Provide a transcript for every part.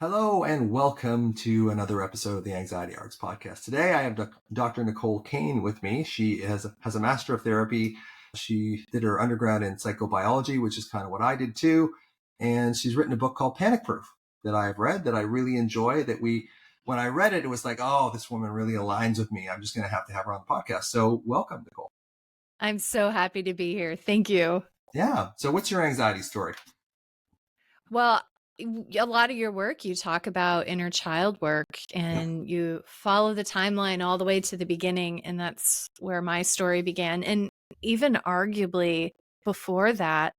Hello and welcome to another episode of the Anxiety Arts podcast. Today I have Dr. Nicole Cain with me. She has a Master of Therapy. She did her undergrad in psychobiology, which is kind of what I did too. And she's written a book called Panic Proof that I've read that I really enjoy. When I read it, it was like, oh, this woman really aligns with me. I'm just going to have her on the podcast. So welcome, Nicole. I'm so happy to be here. Thank you. Yeah. So what's your anxiety story? Well, a lot of your work, you talk about inner child work Yeah. and you follow the timeline all the way to the beginning. And that's where my story began. And even arguably before that,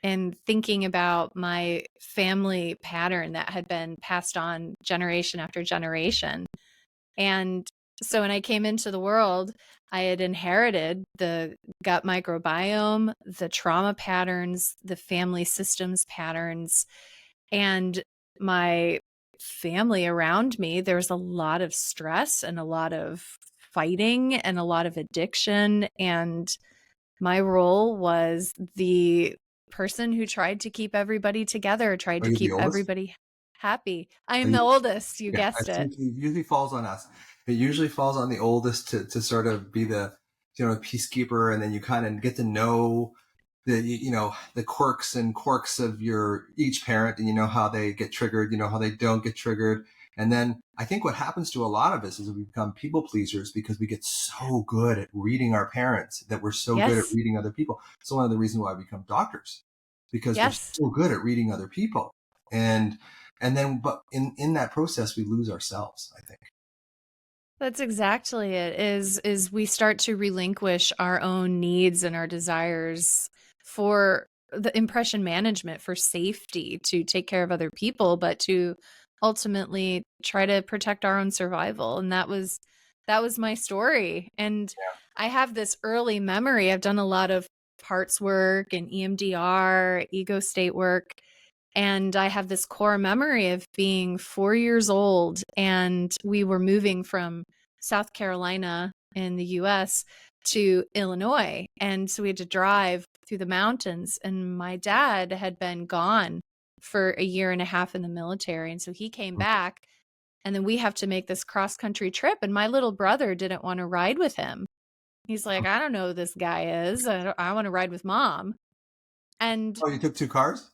and thinking about my family pattern that had been passed on generation after generation. And so when I came into the world, I had inherited the gut microbiome, the trauma patterns, the family systems patterns, and my family around me. There was a lot of stress and a lot of fighting and a lot of addiction. And my role was the person who tried to keep everybody together, tried Are to you the keep oldest? everybody happy. I Are am the you oldest, you Yeah, guessed it. it usually falls on us. It usually falls on the oldest to sort of be the peacekeeper, and then you kind of get to know the quirks and quirks of your each parent, and you know how they get triggered, you know how they don't get triggered. And then I think what happens to a lot of us is we become people pleasers because we get so good at reading our parents that we're so good at Yes. reading other people. So one of the reasons why we become doctors, because we're Yes. so good at reading other people. But in that process, we lose ourselves, I think. That's exactly it. Is we start to relinquish our own needs and our desires for the impression management, for safety, to take care of other people, but to ultimately try to protect our own survival. And that was my story. And I have this early memory. I've done a lot of parts work and EMDR, ego state work. And I have this core memory of being 4 years old, and we were moving from South Carolina in the US to Illinois. And so we had to drive through the mountains. And my dad had been gone for a year and a half in the military. And so he came back, and then we have to make this cross country trip. And my little brother didn't want to ride with him. He's like, I don't know who this guy is. I want to ride with mom. And Oh, you took two cars?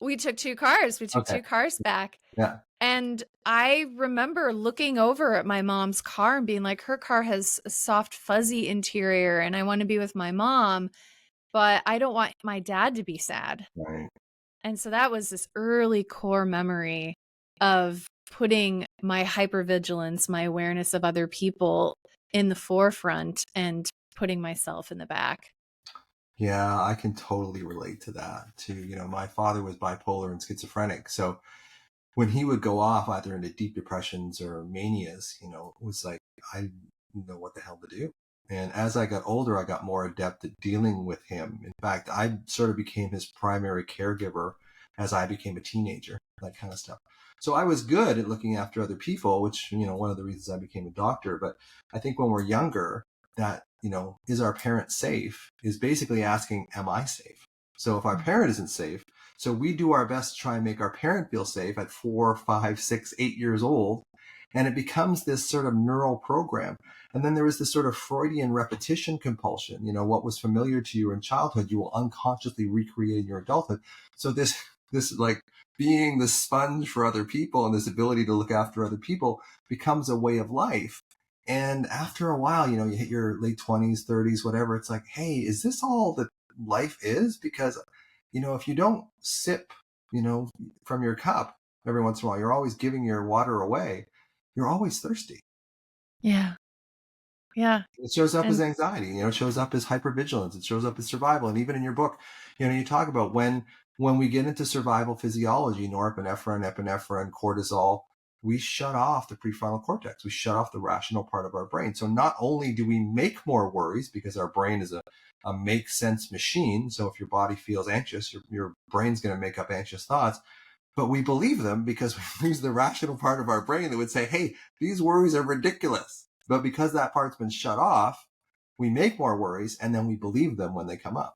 we took two cars. We took Okay. two cars back. Yeah. And I remember looking over at my mom's car and being like, her car has a soft, fuzzy interior, and I want to be with my mom, but I don't want my dad to be sad. Right. And so that was this early core memory of putting my hypervigilance, my awareness of other people in the forefront and putting myself in the back. Yeah, I can totally relate to that too. My father was bipolar and schizophrenic. So when he would go off either into deep depressions or manias, it was like, I didn't know what the hell to do. And as I got older, I got more adept at dealing with him. In fact, I sort of became his primary caregiver as I became a teenager, that kind of stuff. So I was good at looking after other people, which, one of the reasons I became a doctor. But I think when we're younger, that, is our parent safe is basically asking, am I safe? So if our parent isn't safe, so we do our best to try and make our parent feel safe at 4, 5, 6, 8 years old. And it becomes this sort of neural program. And then there is this sort of Freudian repetition compulsion. What was familiar to you in childhood, you will unconsciously recreate in your adulthood. So this like being the sponge for other people and this ability to look after other people becomes a way of life. And after a while, you hit your late 20s, 30s, whatever. It's like, hey, is this all that life is? Because if you don't sip, from your cup every once in a while, you're always giving your water away. You're always thirsty. Yeah. Yeah. It shows up as And anxiety, it shows up as hypervigilance, it shows up as survival. And even in your book, you talk about when we get into survival physiology, norepinephrine, epinephrine, cortisol, we shut off the prefrontal cortex. We shut off the rational part of our brain. So not only do we make more worries because our brain is a make sense machine. So if your body feels anxious, your brain's going to make up anxious thoughts, but we believe them because we lose the rational part of our brain that would say, hey, these worries are ridiculous. But because that part's been shut off, we make more worries and then we believe them when they come up.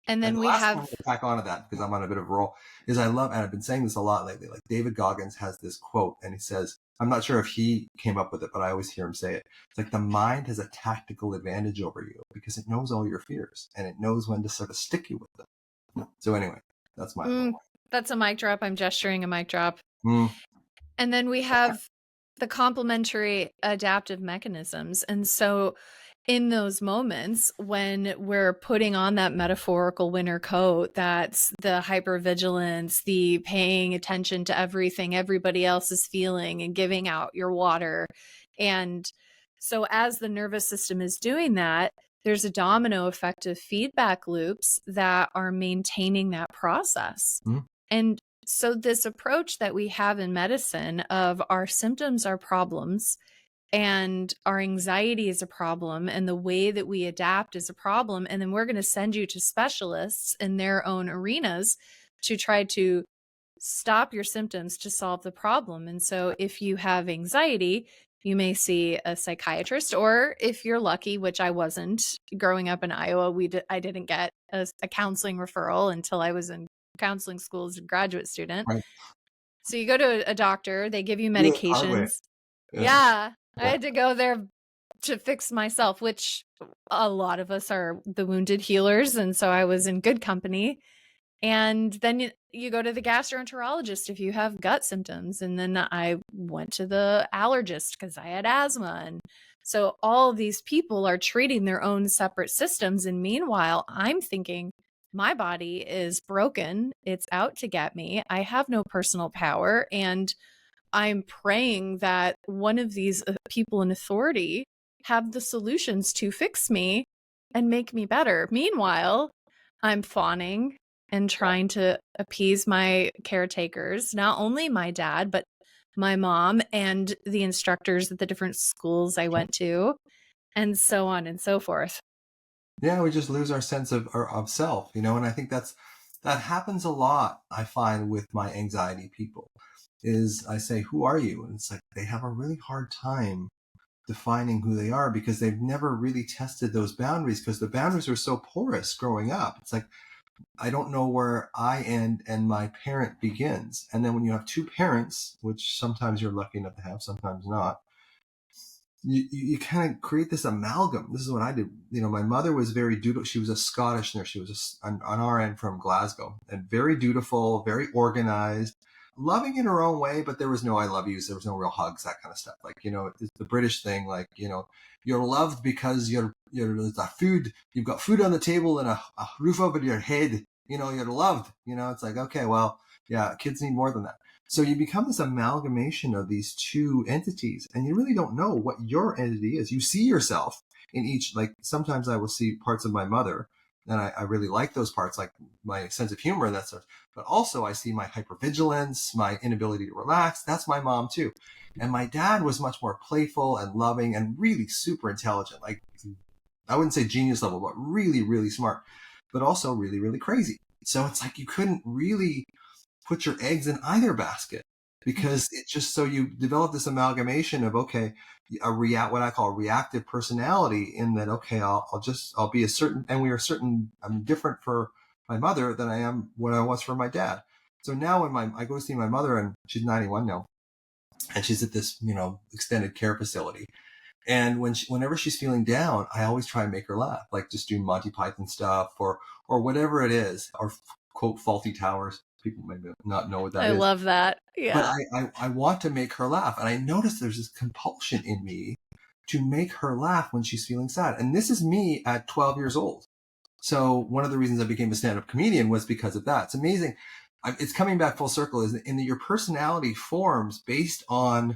And And then the we last thing I'm have, going to tack onto that, because I'm on a bit of a roll, is I love, and I've been saying this a lot lately, like David Goggins has this quote, and he says, I'm not sure if he came up with it, but I always hear him say it. It's like the mind has a tactical advantage over you because it knows all your fears and it knows when to sort of stick you with them. So anyway, that's my little that's a mic drop. I'm gesturing a mic drop. Mm. And then we have the complementary adaptive mechanisms. And so in those moments when we're putting on that metaphorical winter coat, that's the hypervigilance, the paying attention to everything everybody else is feeling and giving out your water. And so as the nervous system is doing that, there's a domino effect of feedback loops that are maintaining that process. Mm. And so this approach that we have in medicine of our symptoms are problems and our anxiety is a problem and the way that we adapt is a problem. And then we're going to send you to specialists in their own arenas to try to stop your symptoms to solve the problem. And so if you have anxiety, you may see a psychiatrist, or if you're lucky, which I wasn't growing up in Iowa, I didn't get a counseling referral until I was in counseling school as a graduate student. Right. So you go to a doctor, they give you Yeah, hard way. medications. Yeah. Yeah, I Yeah. had to go there to fix myself, which a lot of us are the wounded healers. And so I was in good company. And then you go to the gastroenterologist if you have gut symptoms. And then I went to the allergist because I had asthma. And so all of these people are treating their own separate systems. And meanwhile, I'm thinking, my body is broken. It's out to get me. I have no personal power. And I'm praying that one of these people in authority have the solutions to fix me and make me better. Meanwhile, I'm fawning and trying to appease my caretakers, not only my dad, but my mom and the instructors at the different schools I went to, and so on and so forth. Yeah, we just lose our sense of self, and I think that happens a lot. I find with my anxiety people is I say, "Who are you?" And it's like they have a really hard time defining who they are because they've never really tested those boundaries because the boundaries were so porous growing up. It's like I don't know where I end and my parent begins. And then when you have two parents, which sometimes you're lucky enough to have, sometimes not, you kind of create this amalgam. This is what I did. My mother was very dutiful. She was a Scottish nurse. She was on our end from Glasgow and very dutiful, very organized, loving in her own way, but there was no I love yous. There was no real hugs, that kind of stuff. Like, it's the British thing. Like, you're loved because you're the food, you've got food on the table and a roof over your head. You're loved. It's like, okay, well, yeah, kids need more than that. So you become this amalgamation of these two entities, and you really don't know what your entity is. You see yourself in each, like sometimes I will see parts of my mother, and I really like those parts, like my sense of humor and that stuff. But also I see my hypervigilance, my inability to relax. That's my mom too. And my dad was much more playful and loving and really super intelligent. Like I wouldn't say genius level, but really, really smart, but also really, really crazy. So it's like you couldn't really put your eggs in either basket because it's just so you develop this amalgamation of, okay, what I call a reactive personality in that, okay, I'll be a certain, and I'm different for my mother than I am what I was for my dad. So now when I go see my mother and she's 91 now and she's at this, extended care facility. And whenever she's feeling down, I always try and make her laugh, like just do Monty Python stuff or whatever it is, or quote Faulty Towers. People may not know what that I is. love that. But Yeah. I want to make her laugh. And I notice there's this compulsion in me to make her laugh when she's feeling sad. And this is me at 12 years old. So one of the reasons I became a stand-up comedian was because of that. It's amazing. It's coming back full circle is in that your personality forms based on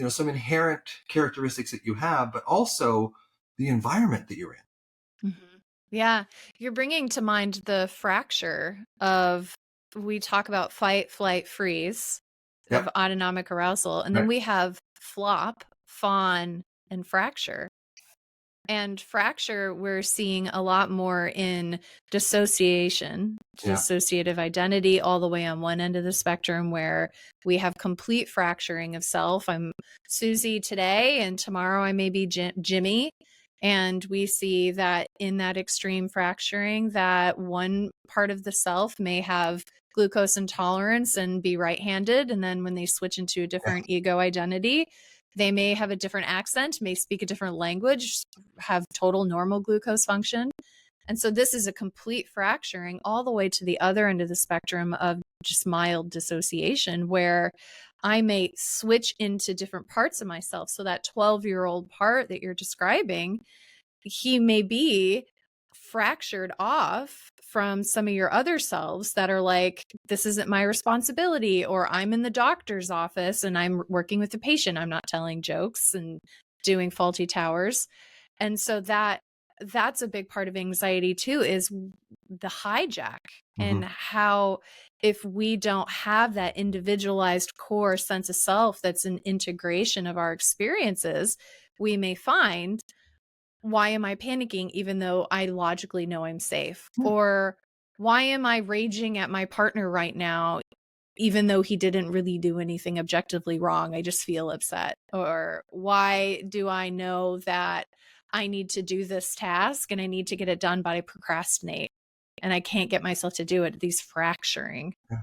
some inherent characteristics that you have, but also the environment that you're in. Mm-hmm. Yeah. You're bringing to mind the fracture of, we talk about fight, flight, freeze of Yep. autonomic arousal. And then Right. we have flop, fawn, and fracture. And fracture, we're seeing a lot more in dissociation, Yeah. dissociative identity, all the way on one end of the spectrum, where we have complete fracturing of self. I'm Susie today, and tomorrow I may be Jimmy. And we see that in that extreme fracturing, that one part of the self may have glucose intolerance and be right-handed. And then when they switch into a Yeah. different ego identity, they may have a different accent, may speak a different language, have total normal glucose function. And so this is a complete fracturing all the way to the other end of the spectrum of just mild dissociation, where I may switch into different parts of myself. So that 12-year-old part that you're describing, he may be fractured off from some of your other selves that are like, this isn't my responsibility, or I'm in the doctor's office and I'm working with the patient. I'm not telling jokes and doing faulty towers. And so that's a big part of anxiety too, is the hijack. Mm-hmm. And how, if we don't have that individualized core sense of self that's an integration of our experiences, we may find, why am I panicking even though I logically know I'm safe? Yeah. Or why am I raging at my partner right now even though he didn't really do anything objectively wrong? I just feel upset. Or why do I know that I need to do this task and I need to get it done, but I procrastinate and I can't get myself to do it? These fracturing. Yeah.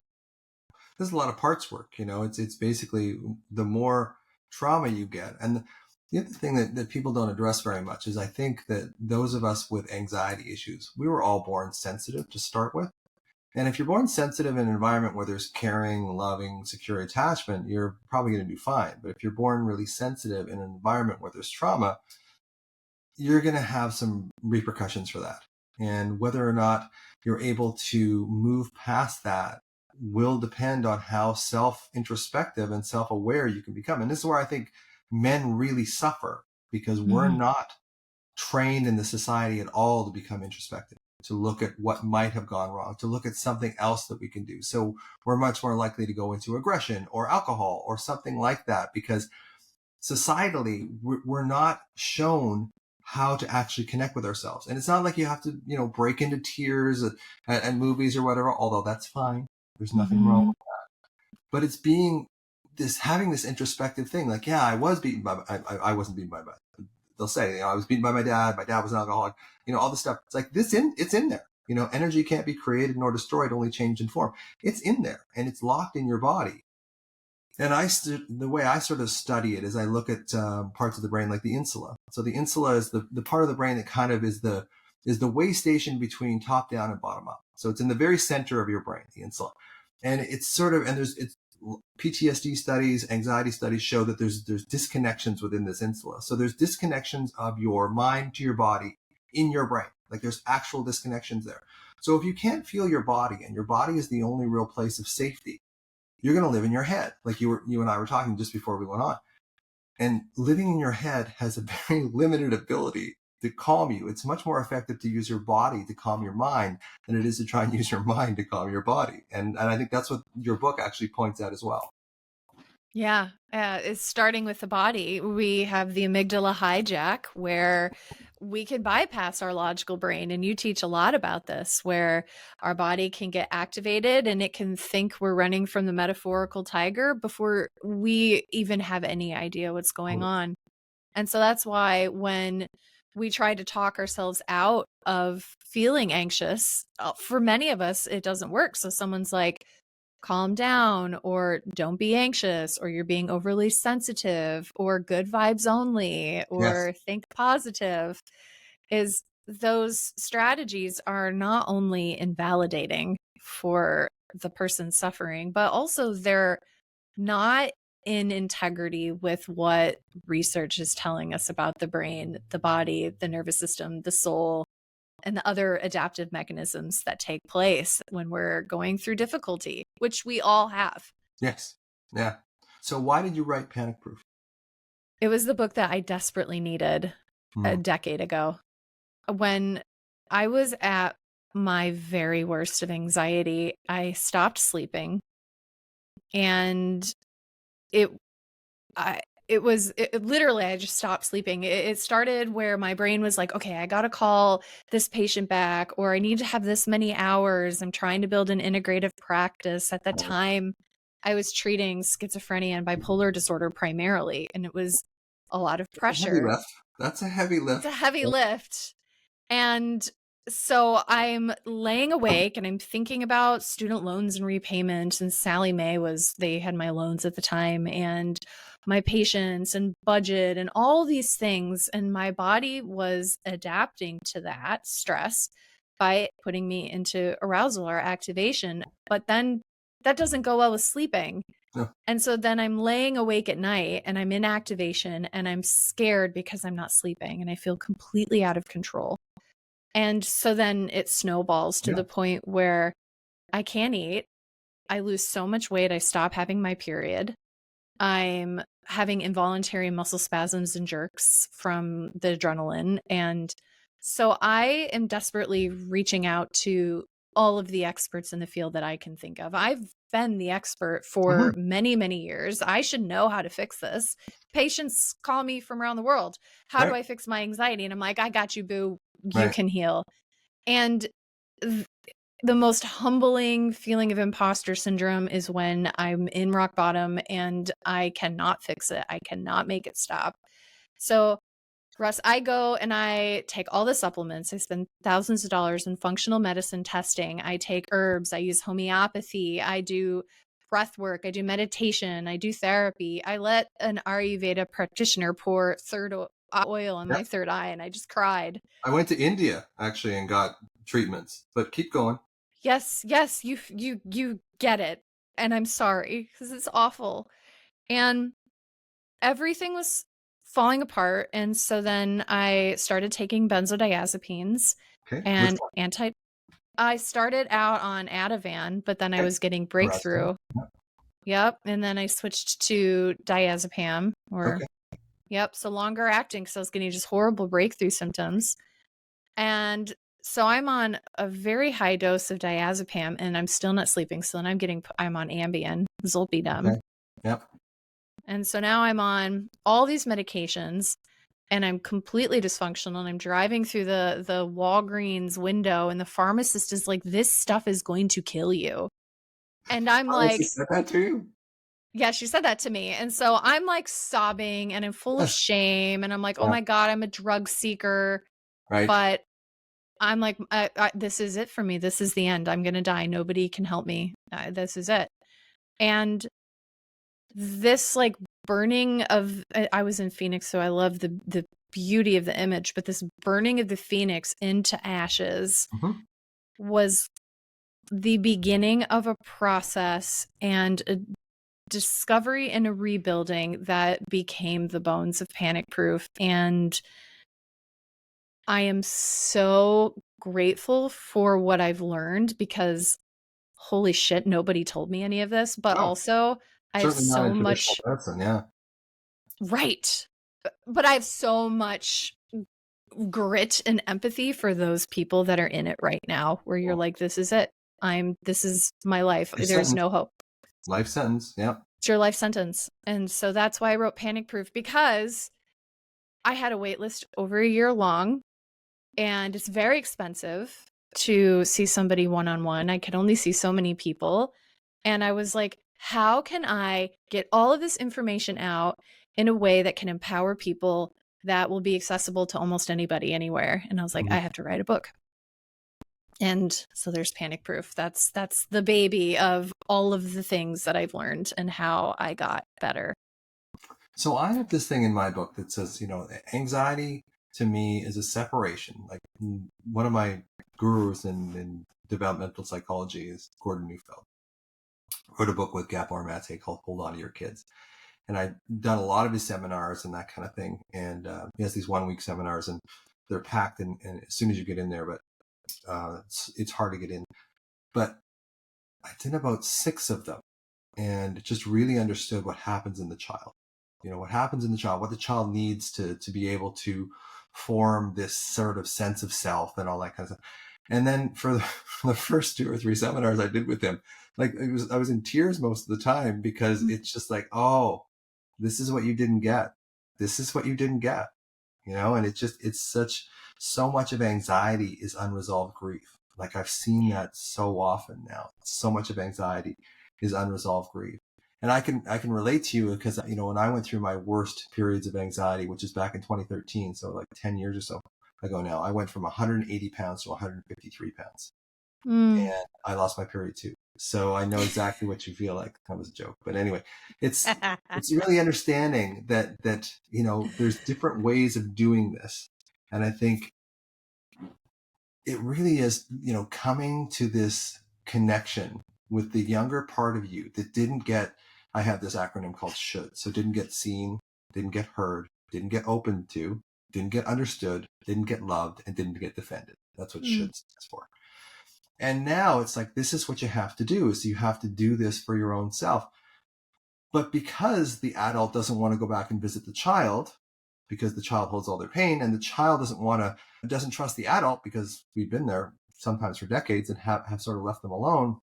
There's a lot of parts work, it's basically the more trauma you get. And the other thing that people don't address very much is, I think that those of us with anxiety issues, we were all born sensitive to start with. And if you're born sensitive in an environment where there's caring, loving, secure attachment, you're probably going to do fine. But if you're born really sensitive in an environment where there's trauma, you're going to have some repercussions for that. And whether or not you're able to move past that will depend on how self-introspective and self-aware you can become. And this is where I think men really suffer, because we're Mhm. not trained in the society at all to become introspective, to look at what might have gone wrong, to look at something else that we can do. So we're much more likely to go into aggression or alcohol or something like that, because societally we're not shown how to actually connect with ourselves. And it's not like you have to, break into tears at movies or whatever, although that's fine. There's nothing wrong. Mhm. But it's having this introspective thing. Like, yeah, I was beaten by, I wasn't beaten by, they'll say, I was beaten by my dad was an alcoholic, all this stuff. It's like it's in there. Energy can't be created nor destroyed, only changed in form. It's in there and it's locked in your body. And the way I sort of study it is I look at parts of the brain like the insula. So the insula is the part of the brain that kind of is the way station between top down and bottom up. So it's in the very center of your brain, the insula. And it's sort of, and it's PTSD studies, anxiety studies show that there's disconnections within this insula. So there's disconnections of your mind to your body in your brain. Like there's actual disconnections there. So if you can't feel your body, and your body is the only real place of safety, you're going to live in your head. Like you and I were talking just before we went on. And living in your head has a very limited ability to calm you. It's much more effective to use your body to calm your mind than it is to try and use your mind to calm your body. And I think that's what your book actually points out as well. Yeah, it's starting with the body. We have the amygdala hijack, where we can bypass our logical brain. And you teach a lot about this, where our body can get activated and it can think we're running from the metaphorical tiger before we even have any idea what's going on. And so that's why when we try to talk ourselves out of feeling anxious, for many of us, it doesn't work. So someone's like, calm down, or don't be anxious, or you're being overly sensitive, or good vibes only, Yes. or think positive, is those strategies are not only invalidating for the person suffering, but also they're not in integrity with what research is telling us about the brain, the body, the nervous system, the soul, and the other adaptive mechanisms that take place when we're going through difficulty, which we all have. Yes. Yeah. So why did you write Panic Proof? It was the book that I desperately needed a Mm. decade ago. When I was at my very worst of anxiety, I stopped sleeping, and it I it literally, I just stopped sleeping. It started where my brain was like, okay, I got to call this patient back, or I need to have this many hours. I'm trying to build an integrative practice. At the time, I was treating schizophrenia and bipolar disorder primarily, and it was a lot of Heavy pressure. lift. That's a heavy It's lift. a heavy lift. And so I'm laying awake and I'm thinking about student loans and repayment. And Sally Mae they had my loans at the time, and my patience and budget and all these things. And my body was adapting to that stress by putting me into arousal or activation. But then that doesn't go well with sleeping. No. And so then I'm laying awake at night and I'm in activation and I'm scared because I'm not sleeping and I feel completely out of control. And so then it snowballs to Yeah. the point where I can't eat. I lose so much weight. I stop having my period. I'm having involuntary muscle spasms and jerks from the adrenaline. And so I am desperately reaching out to all of the experts in the field that I can think of. I've been the expert for Mhm. many, many years. I should know how to fix this. Patients call me from around the world. How do Right. I fix my anxiety? And I'm like, I got you, boo. You Right. can heal. And the most humbling feeling of imposter syndrome is when I'm in rock bottom and I cannot fix it. I cannot make it stop. So, Russ, I go and I take all the supplements. I spend thousands of dollars in functional medicine testing. I take herbs. I use homeopathy. I do breath work. I do meditation. I do therapy. I let an Ayurveda practitioner pour oil on Yeah. my third eye, and I just cried. I went to India actually and got treatments, but keep going. Yes, yes, you get it. And I'm sorry because it's awful. And everything was falling apart. And so then I started taking benzodiazepines Okay. Which and one? I started out on Ativan, but then I Okay. was getting Arrested. breakthrough. Yep. And then I switched to diazepam Okay. yep. So longer acting. So I was getting just horrible breakthrough symptoms. And so I'm on a very high dose of diazepam and I'm still not sleeping. So then I'm on Ambien, Zolpidem. Okay. Yep. And so now I'm on all these medications and I'm completely dysfunctional and I'm driving through the Walgreens window and the pharmacist is like, this stuff is going to kill you. And I'm Pharmacy like, said that to you? yeah, she said that to me. And so I'm like sobbing and I'm full of Yes. shame. And I'm like, oh Yeah. my God, I'm a drug seeker. Right. But I'm like, this is it for me. This is the end. I'm going to die. Nobody can help me. This is it. And this like burning of, I was in Phoenix, so I love the beauty of the image, but this burning of the Phoenix into ashes Mhm. was the beginning of a process and a discovery and a rebuilding that became the bones of Panic Proof. And I am so grateful for what I've learned because holy shit, nobody told me any of this, but No, also I have certainly not so in traditional much medicine. Yeah. right. But I have so much grit and empathy for those people that are in it right now where you're Well, like, this is it. This is my life. life There's sentence. no hope. Life sentence. Yeah. It's your life sentence. And so that's why I wrote Panic Proof because I had a wait list over a year long and it's very expensive to see somebody one-on-one. I could only see so many people. And I was like, how can I get all of this information out in a way that can empower people that will be accessible to almost anybody anywhere? And I was like, Mhm. I have to write a book. And so there's Panic Proof. That's the baby of all of the things that I've learned and how I got better. So I have this thing in my book that says, anxiety to me is a separation. Like one of my gurus in developmental psychology is Gordon Neufeld. Wrote a book with Gabor Mate called Hold On to Your Kids. And I've done a lot of his seminars and that kind of thing. And he has these 1 week seminars and they're packed and as soon as you get in there, but it's hard to get in. But I did about 6 of them and just really understood what happens in the child. What happens in the child, what the child needs to be able to form this sort of sense of self and all that kind of stuff. And then for the first 2 or 3 seminars I did with him, like I was in tears most of the time because it's just like, oh, this is what you didn't get. This is what you didn't get. And so much of anxiety is unresolved grief. Like I've seen that so often now. So much of anxiety is unresolved grief. And I can relate to you because, when I went through my worst periods of anxiety, which is back in 2013, so like 10 years or so ago now, I went from 180 pounds to 153 pounds, Mm. and I lost my period too. So I know exactly what you feel like. That was a joke, but anyway, it's really understanding that there's different ways of doing this, and I think it really is, coming to this connection with the younger part of you that didn't get, I have this acronym called SHOULD. So didn't get seen, didn't get heard, didn't get opened to, didn't get understood, didn't get loved, and didn't get defended. That's what Mm. SHOULD stands for. And now it's like, this is what you have to do. So you have to do this for your own self. But because the adult doesn't want to go back and visit the child, because the child holds all their pain, and the child doesn't trust the adult because we've been there sometimes for decades and have sort of left them alone,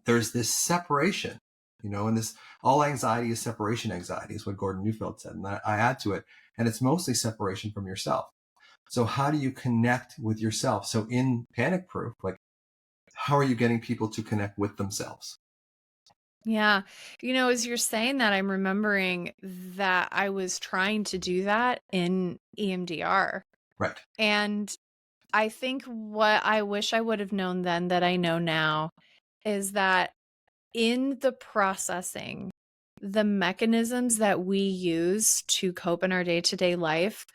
there's this separation, and this all anxiety is separation anxiety is what Gordon Neufeld said. And I add to it, and it's mostly separation from yourself. So how do you connect with yourself? So in Panic Proof, like, how are you getting people to connect with themselves? Yeah. As you're saying that, I'm remembering that I was trying to do that in EMDR. Right. And I think what I wish I would have known then that I know now is that in the processing, the mechanisms that we use to cope in our day-to-day life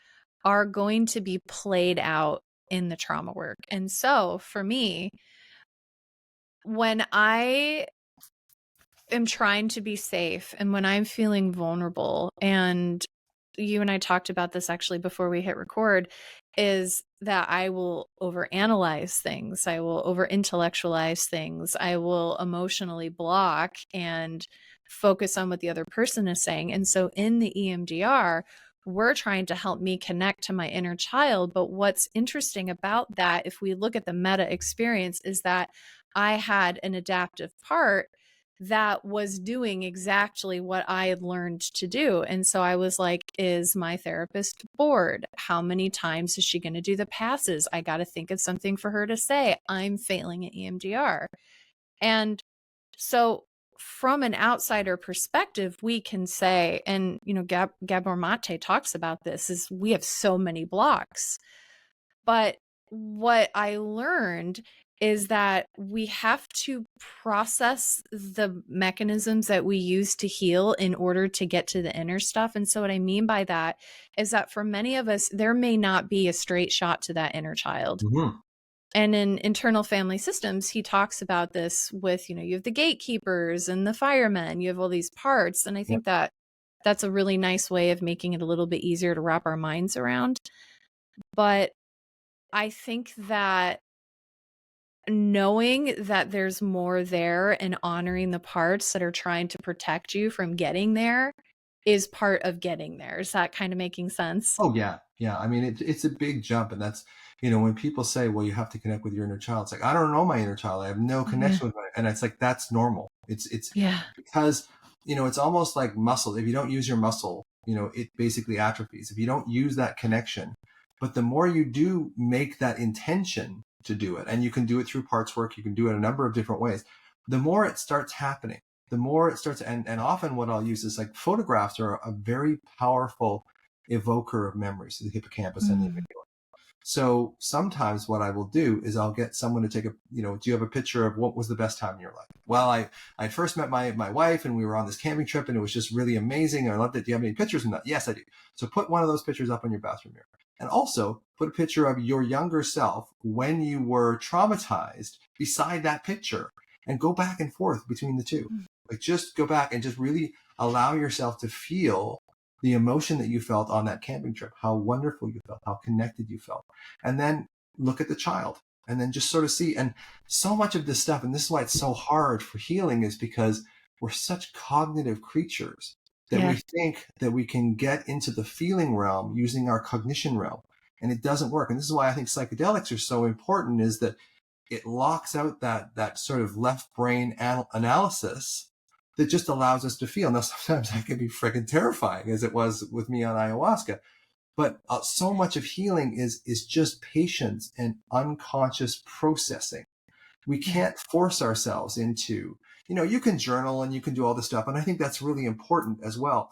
are going to be played out in the trauma work. And so for me, when I am trying to be safe and when I'm feeling vulnerable, and you and I talked about this actually before we hit record, is that I will overanalyze things. I will over intellectualize things. I will emotionally block and focus on what the other person is saying. And so in the EMDR, we're trying to help me connect to my inner child. But what's interesting about that, if we look at the meta experience, is that I had an adaptive part that was doing exactly what I had learned to do. And so I was like, is my therapist bored? How many times is she going to do the passes? I got to think of something for her to say. I'm failing at EMDR. And so from an outsider perspective, we can say, and Gabor Mate talks about this, is we have so many blocks. But what I learned is that we have to process the mechanisms that we use to heal in order to get to the inner stuff. And so what I mean by that is that for many of us, there may not be a straight shot to that inner child. Mm-hmm. And in internal family systems, he talks about this with, you have the gatekeepers and the firemen, you have all these parts. And I Yep. think that that's a really nice way of making it a little bit easier to wrap our minds around. But I think that knowing that there's more there and honoring the parts that are trying to protect you from getting there is part of getting there. Is that kind of making sense? Oh yeah, yeah. I mean, it's a big jump, and that's, when people say, "Well, you have to connect with your inner child," it's like, I don't know my inner child. I have no Yeah. connection with my, and it's like that's normal. It's Yeah. because it's almost like muscle. If you don't use your muscle, it basically atrophies. If you don't use that connection, but the more you do make that intention to do it, and you can do it through parts work, you can do it a number of different ways. The more it starts happening, the more it starts, and often what I'll use is like photographs are a very powerful evoker of memories, the hippocampus and the Mm. amygdala. So sometimes what I will do is I'll get someone to take do you have a picture of what was the best time in your life? Well, I first met my wife and we were on this camping trip and it was just really amazing. I loved it. Do you have any pictures from that? Yes, I do. So put one of those pictures up on your bathroom mirror. And also put a picture of your younger self when you were traumatized beside that picture, and go back and forth between the two. Like, just go back and just really allow yourself to feel the emotion that you felt on that camping trip, how wonderful you felt, how connected you felt. And then look at the child and then just sort of see. And so much of this stuff, and this is why it's so hard for healing, is because we're such cognitive creatures that Yeah. we think that we can get into the feeling realm using our cognition realm. And it doesn't work. And this is why I think psychedelics are so important, is that it locks out that sort of left brain analysis that just allows us to feel. Now, sometimes that can be freaking terrifying, as it was with me on ayahuasca. But so much of healing is just patience and unconscious processing. We can't force ourselves into, you can journal and you can do all this stuff. And I think that's really important as well.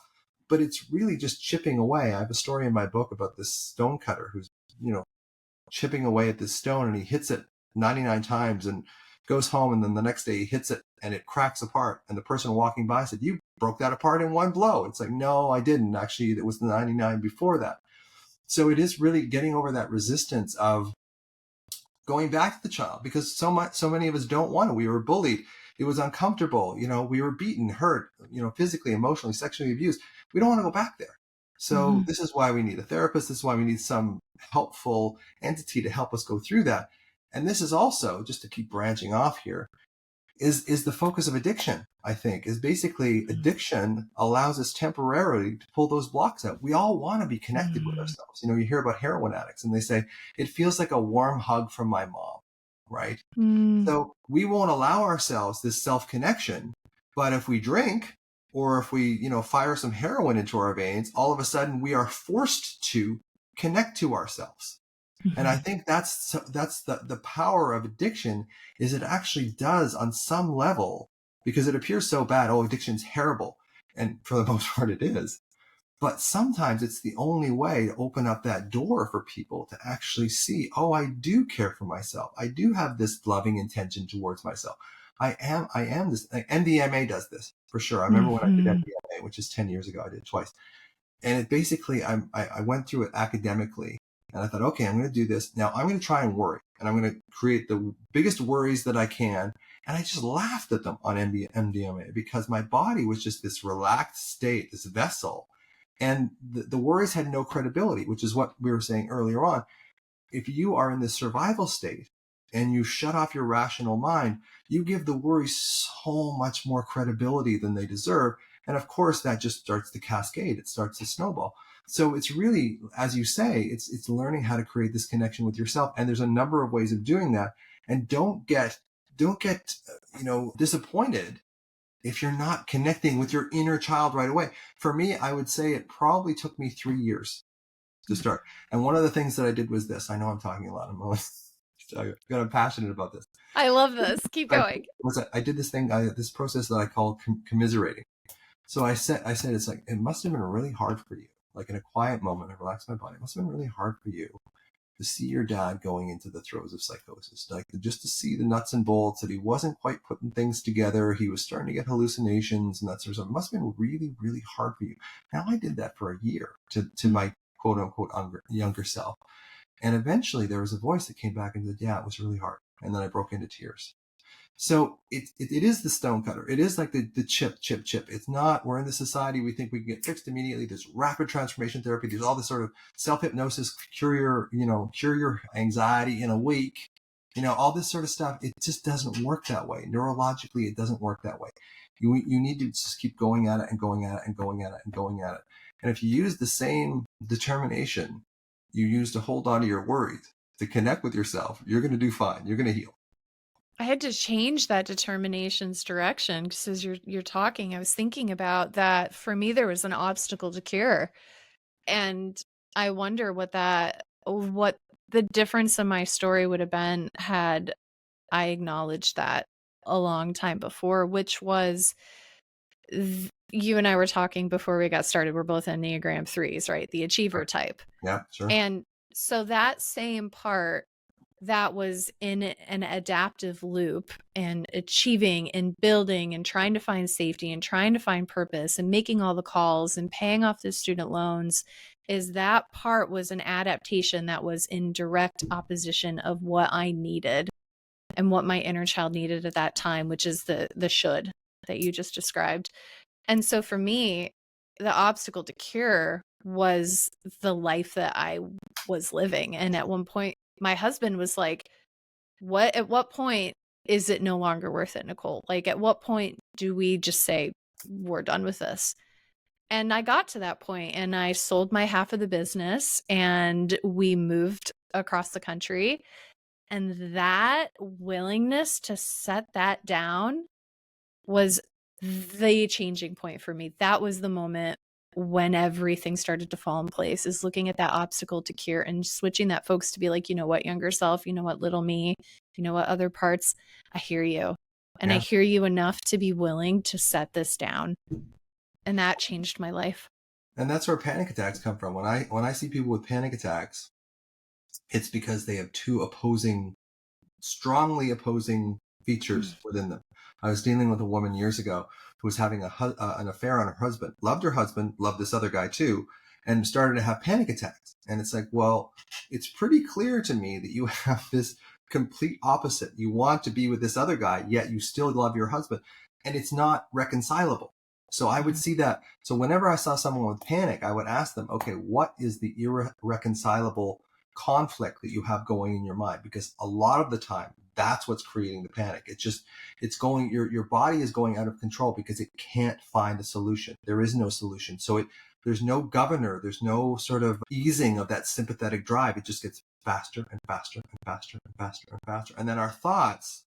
But it's really just chipping away. I have a story in my book about this stonecutter who's, chipping away at this stone, and he hits it 99 times and goes home. And then the next day he hits it and it cracks apart. And the person walking by said, "You broke that apart in one blow." It's like, no, I didn't. Actually, it was the 99 before that. So it is really getting over that resistance of going back to the child, because so many of us don't want to. We were bullied. It was uncomfortable. We were beaten, hurt, physically, emotionally, sexually abused. We don't want to go back there. So this is why we need a therapist. This is why we need some helpful entity to help us go through that. And this is also, just to keep branching off here, is the focus of addiction, I think, is basically addiction allows us temporarily to pull those blocks out. We all want to be connected with ourselves. You hear about heroin addicts and they say, it feels like a warm hug from my mom, right? So we won't allow ourselves this self-connection. But if we drink, or if we, fire some heroin into our veins, all of a sudden we are forced to connect to ourselves. And I think that's the power of addiction, is it actually does on some level, because it appears so bad. Oh, addiction's terrible. And for the most part it is. But sometimes it's the only way to open up that door for people to actually see, oh, I do care for myself. I do have this loving intention towards myself. I am this. MDMA does this for sure. I remember when I did MDMA, which is 10 years ago, I did it twice. And it basically, I went through it academically. And I thought, okay, I'm going to do this. Now I'm going to try and worry. And I'm going to create the biggest worries that I can. And I just laughed at them on MDMA, because my body was just this relaxed state, this vessel. And the worries had no credibility, which is what we were saying earlier on. If you are in this survival state and you shut off your rational mind, you give the worries so much more credibility than they deserve. And of course, that just starts to cascade. It starts to snowball. So it's really, as you say, it's learning how to create this connection with yourself. And there's a number of ways of doing that. And don't get disappointed if you're not connecting with your inner child right away. For me, I would say it probably took me 3 years to start. And one of the things that I did was this. I know I'm talking a lot. I'm passionate about this. I love this. Keep going. I did this thing, this process that I call commiserating. So I said, it's like, it must have been really hard for you. Like in a quiet moment, I relaxed my body. It must have been really hard for you to see your dad going into the throes of psychosis, like just to see the nuts and bolts, that he wasn't quite putting things together. He was starting to get hallucinations and that sort of stuff. It must have been really, really hard for you. Now I did that for a year to my quote unquote younger self. And eventually there was a voice that came back and said, yeah, it was really hard. And then I broke into tears. So it is the stonecutter. It is like the chip. It's not, we're in the society, we think we can get fixed immediately. There's rapid transformation therapy. There's all this sort of self-hypnosis, cure your anxiety in a week, all this sort of stuff. It just doesn't work that way. Neurologically, it doesn't work that way. You need to just keep going at it and going at it and going at it and going at it. And if you use the same determination you use to hold on to your worries, to connect with yourself, you're going to do fine. You're going to heal. I had to change that determination's direction, because as you're talking, I was thinking about that. For me, there was an obstacle to cure. And I wonder what the difference in my story would have been had I acknowledged that a long time before, which was you and I were talking before we got started. We're both Enneagram 3s, right? The achiever type. Yeah, sure. And so that same part that was in an adaptive loop and achieving and building and trying to find safety and trying to find purpose and making all the calls and paying off the student loans, is that part was an adaptation that was in direct opposition of what I needed and what my inner child needed at that time, which is the should that you just described. And so for me, the obstacle to cure was the life that I was living. And at one point, my husband was like, at what point is it no longer worth it, Nicole? Like, at what point do we just say, we're done with this? And I got to that point and I sold my half of the business and we moved across the country. And that willingness to set that down was the changing point for me. That was the moment when everything started to fall in place, is looking at that obstacle to cure and switching that focus to be like, you know what, younger self, you know what, little me, you know what, other parts, I hear you. And I hear you enough to be willing to set this down. And that changed my life. And that's where panic attacks come from. When I see people with panic attacks, it's because they have two strongly opposing features within them. I was dealing with a woman years ago who was having an affair on her husband, loved this other guy too, and started to have panic attacks. And it's like, well, it's pretty clear to me that you have this complete opposite. You want to be with this other guy, yet you still love your husband, and it's not reconcilable. So I would see that. So whenever I saw someone with panic, I would ask them, okay, what is the irreconcilable conflict that you have going in your mind? Because a lot of the time, that's what's creating the panic. Your body is going out of control because it can't find a solution. There is no solution. So there's no governor. There's no sort of easing of that sympathetic drive. It just gets faster and faster and faster and faster and faster. And then our thoughts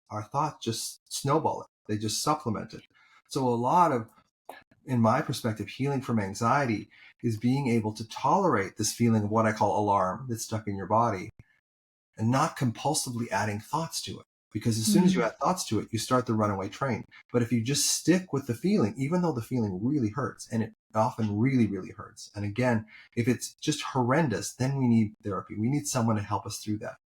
just snowball it. They just supplement it. So a lot of, in my perspective, healing from anxiety is being able to tolerate this feeling of what I call alarm that's stuck in your body and not compulsively adding thoughts to it. Because as soon as you add thoughts to it, you start the runaway train. But if you just stick with the feeling, even though the feeling really hurts, and it often really, really hurts. And again, if it's just horrendous, then we need therapy. We need someone to help us through that.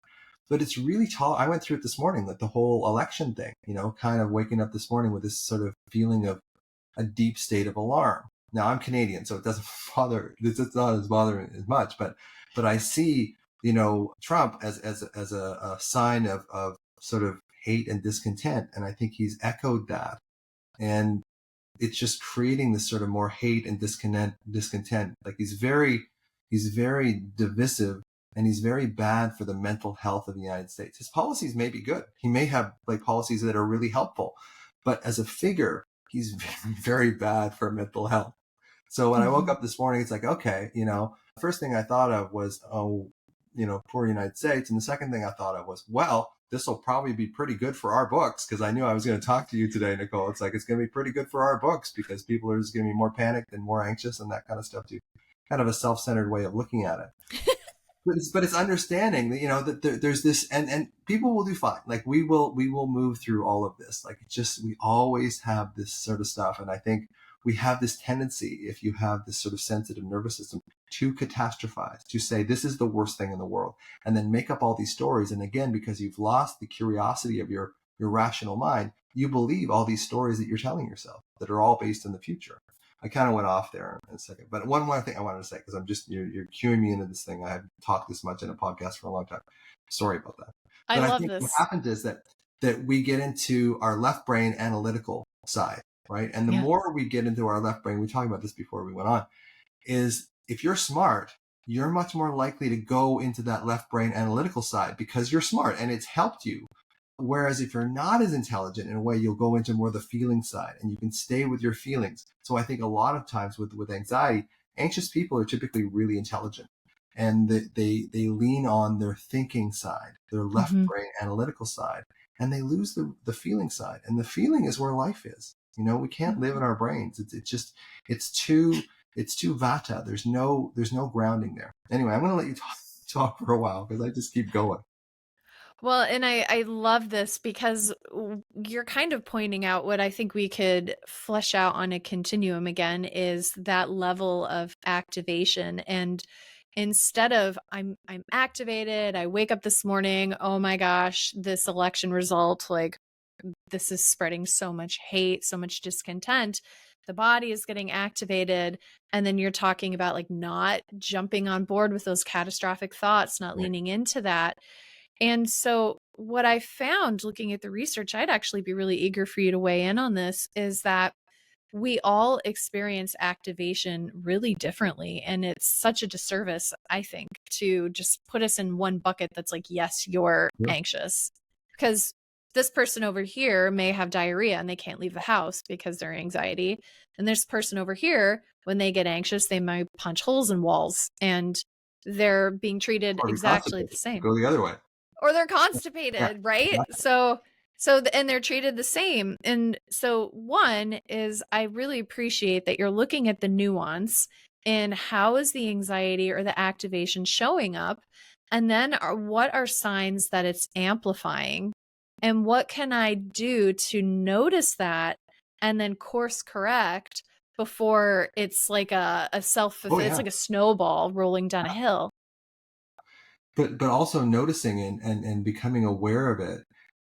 But it's really I went through it this morning, like the whole election thing, kind of waking up this morning with this sort of feeling of a deep state of alarm. Now I'm Canadian, so it doesn't bother. It's not as bothering as much, but I see, Trump as a sign of sort of hate and discontent, and I think he's echoed that, and it's just creating this sort of more hate and discontent. Like he's very divisive, and he's very bad for the mental health of the United States. His policies may be good. He may have like policies that are really helpful, but as a figure, he's very, very bad for mental health. So when I woke up this morning, it's like, okay, first thing I thought of was, poor United States. And the second thing I thought of was, well, this will probably be pretty good for our books, because I knew I was going to talk to you today, Nicole. It's like, it's going to be pretty good for our books because people are just going to be more panicked and more anxious and that kind of stuff too. Kind of a self-centered way of looking at it. But it's understanding that, that there's this, and people will do fine. Like we will move through all of this. Like it's just, we always have this sort of stuff. And I think we have this tendency, if you have this sort of sensitive nervous system, to catastrophize, to say this is the worst thing in the world, and then make up all these stories. And again, because you've lost the curiosity of your rational mind, you believe all these stories that you're telling yourself that are all based in the future. I kind of went off there in a second, but one more thing I wanted to say, because you're cueing me into this thing. I haven't talked this much in a podcast for a long time. Sorry about that. But I think this. What happens is that we get into our left brain analytical side, right? And the more we get into our left brain, we talked about this before we went on, is if you're smart, you're much more likely to go into that left brain analytical side because you're smart and it's helped you. Whereas if you're not as intelligent, in a way, you'll go into more the feeling side and you can stay with your feelings. So I think a lot of times with anxiety, anxious people are typically really intelligent, and they lean on their thinking side, their left brain analytical side, and they lose the feeling side. And the feeling is where life is. We can't live in our brains. It's too vata. There's no grounding there. Anyway, I'm going to let you talk for a while because I just keep going. Well, and I love this because you're kind of pointing out what I think we could flesh out on a continuum again, is that level of activation. And instead of I'm activated, I wake up this morning, oh my gosh, this election result, like this is spreading so much hate, so much discontent. The body is getting activated. And then you're talking about like not jumping on board with those catastrophic thoughts, not leaning into that. And so what I found looking at the research, I'd actually be really eager for you to weigh in on this, is that we all experience activation really differently. And it's such a disservice, I think, to just put us in one bucket that's like, yes, you're anxious. Because this person over here may have diarrhea and they can't leave the house because they're anxiety. And this person over here, when they get anxious, they might punch holes in walls and they're being treated exactly the same. Go the other way. Or they're constipated, right? So and they're treated the same. And so one is, I really appreciate that you're looking at the nuance in how is the anxiety or the activation showing up, and then what are signs that it's amplifying, And what can I do to notice that and then course correct before it's like a Oh self-fulfill, it's yeah. like a snowball rolling down a hill. But also noticing and becoming aware of it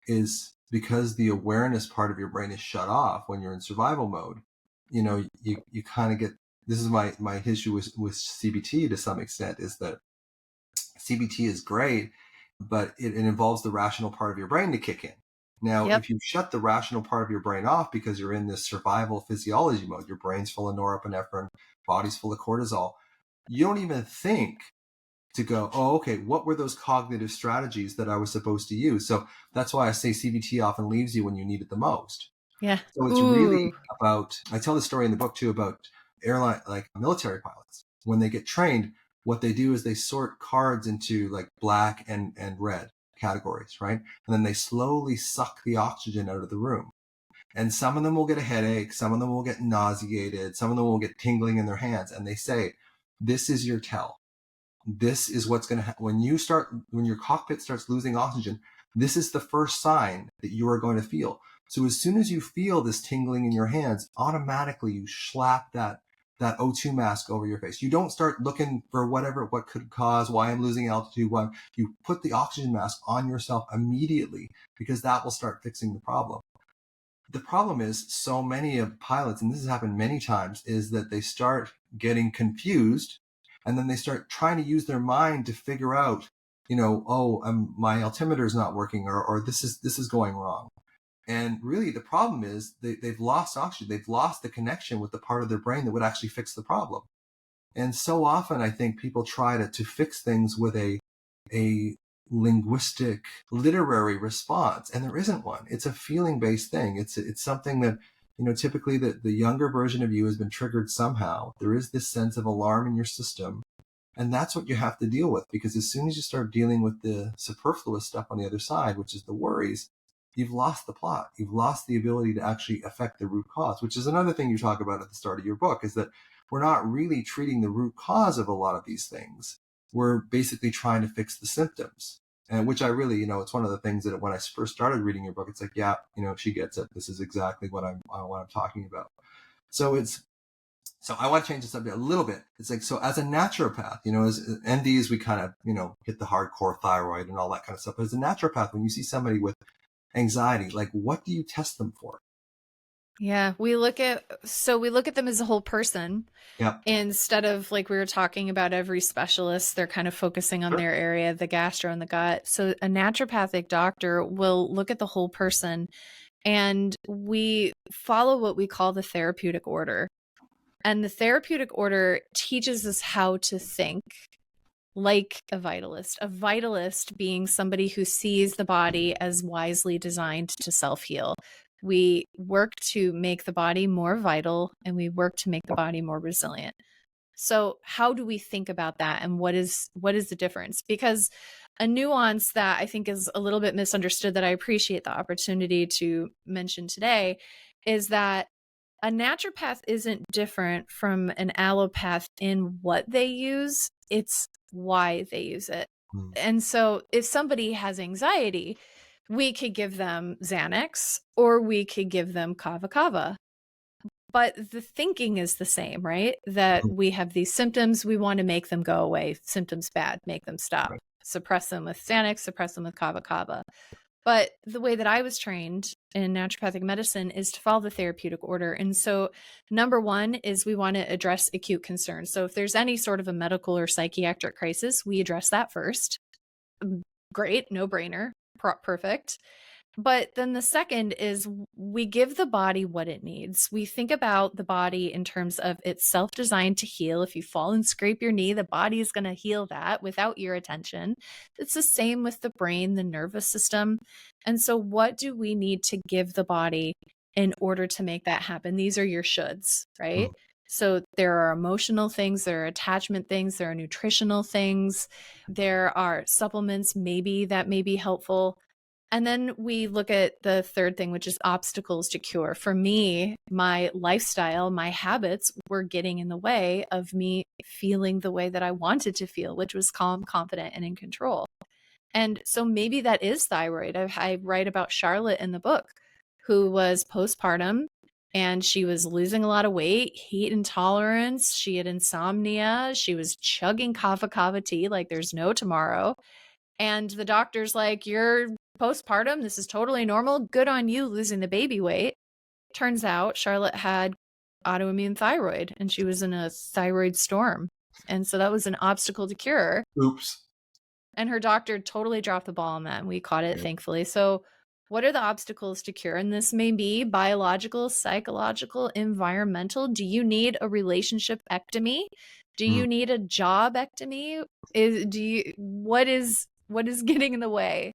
is because the awareness part of your brain is shut off when you're in survival mode. You kind of get, this is my issue with CBT to some extent, is that CBT is great, but it involves the rational part of your brain to kick in. Now, Yep. if you shut the rational part of your brain off because you're in this survival physiology mode, your brain's full of norepinephrine, body's full of cortisol, you don't even think to go, oh, okay, what were those cognitive strategies that I was supposed to use? So that's why I say CBT often leaves you when you need it the most. Yeah. So it's really Ooh. about, I tell the story in the book too about airline, like military pilots. When they get trained, what they do is they sort cards into like black and red categories, right? And then they slowly suck the oxygen out of the room. And some of them will get a headache, some of them will get nauseated, some of them will get tingling in their hands. And they say, this is your tell. This is what's going to happen when your cockpit starts losing oxygen. This is the first sign that you are going to feel. So as soon as you feel this tingling in your hands, automatically you slap that O2 mask over your face. You don't start looking for what could cause, why I'm losing altitude, why. You put the oxygen mask on yourself immediately, because that will start fixing the problem. The problem is, so many of pilots, and this has happened many times, is that they start getting confused, and then they start trying to use their mind to figure out, my altimeter is not working, or this is going wrong. And really, the problem is they've lost oxygen. They've lost the connection with the part of their brain that would actually fix the problem. And so often, I think people try to fix things with a linguistic, literary response, and there isn't one. It's a feeling-based thing. It's something that, typically the younger version of you has been triggered somehow. There is this sense of alarm in your system, and that's what you have to deal with, because as soon as you start dealing with the superfluous stuff on the other side, which is the worries, you've lost the plot. You've lost the ability to actually affect the root cause, which is another thing you talk about at the start of your book, is that we're not really treating the root cause of a lot of these things. We're basically trying to fix the symptoms. And which I really, it's one of the things that when I first started reading your book, it's like, yeah, she gets it. This is exactly what I'm talking about. So I want to change the subject a little bit. It's like, so as a naturopath, as NDs, we kind of, hit the hardcore thyroid and all that kind of stuff. But as a naturopath, when you see somebody with anxiety, like, what do you test them for? Yeah, we look at them as a whole person. Yeah. Instead of, like we were talking about, every specialist, they're kind of focusing on Sure. their area, the gastro and the gut. So a naturopathic doctor will look at the whole person, and we follow what we call the therapeutic order. And the therapeutic order teaches us how to think like a vitalist being somebody who sees the body as wisely designed to self-heal. We work to make the body more vital, and we work to make the body more resilient. So how do we think about that, and what is the difference? Because a nuance that I think is a little bit misunderstood, that I appreciate the opportunity to mention today, is that a naturopath isn't different from an allopath in what they use, it's why they use it. Mm. And so if somebody has anxiety, we could give them Xanax, or we could give them kava kava. But the thinking is the same, right? That we have these symptoms, we want to make them go away. Symptoms bad, make them stop. Right. Suppress them with Xanax, suppress them with kava kava. But the way that I was trained in naturopathic medicine is to follow the therapeutic order. And so, number one is we want to address acute concerns. So if there's any sort of a medical or psychiatric crisis, we address that first. Great, no brainer, perfect. But then the second is we give the body what it needs. We think about the body in terms of it's self-designed to heal. If you fall and scrape your knee, the body is going to heal that without your attention. It's the same with the brain, the nervous system. And so what do we need to give the body in order to make that happen? These are your shoulds, right? Mm. So there are emotional things, there are attachment things, there are nutritional things, there are supplements maybe that may be helpful. And then we look at the third thing, which is obstacles to cure. For me, my lifestyle, my habits were getting in the way of me feeling the way that I wanted to feel, which was calm, confident, and in control. And so maybe that is thyroid. I write about Charlotte in the book, who was postpartum and she was losing a lot of weight, heat intolerance. She had insomnia. She was chugging kava kava tea like there's no tomorrow. And the doctor's like, you're postpartum. This is totally normal. Good on you losing the baby weight. Turns out Charlotte had autoimmune thyroid and she was in a thyroid storm. And so that was an obstacle to cure. Oops. And her doctor totally dropped the ball on that. And we caught it, thankfully. So what are the obstacles to cure? And this may be biological, psychological, environmental. Do you need a relationship-ectomy? Do you need a job-ectomy? What is getting in the way?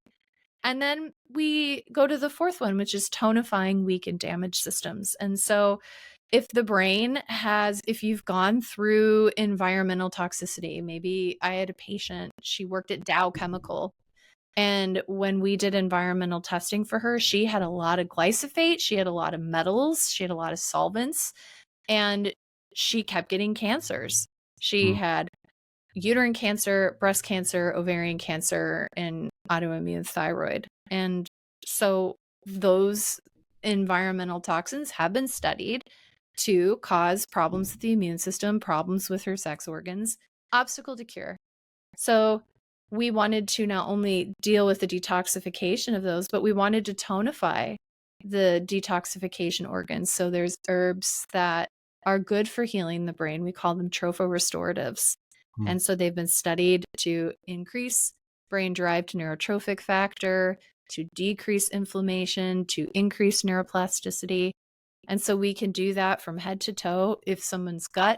And then we go to the fourth one, which is tonifying weak and damaged systems. And so if the brain if you've gone through environmental toxicity, maybe I had a patient, she worked at Dow Chemical. And when we did environmental testing for her, she had a lot of glyphosate, she had a lot of metals, she had a lot of solvents, and she kept getting cancers. She had uterine cancer, breast cancer, ovarian cancer, and autoimmune thyroid. And so those environmental toxins have been studied to cause problems with the immune system, problems with her sex organs, obstacle to cure. So we wanted to not only deal with the detoxification of those, but we wanted to tonify the detoxification organs. So there's herbs that are good for healing the brain. We call them trophorestoratives. And so they've been studied to increase brain-derived neurotrophic factor, to decrease inflammation, to increase neuroplasticity. And so we can do that from head to toe. If someone's gut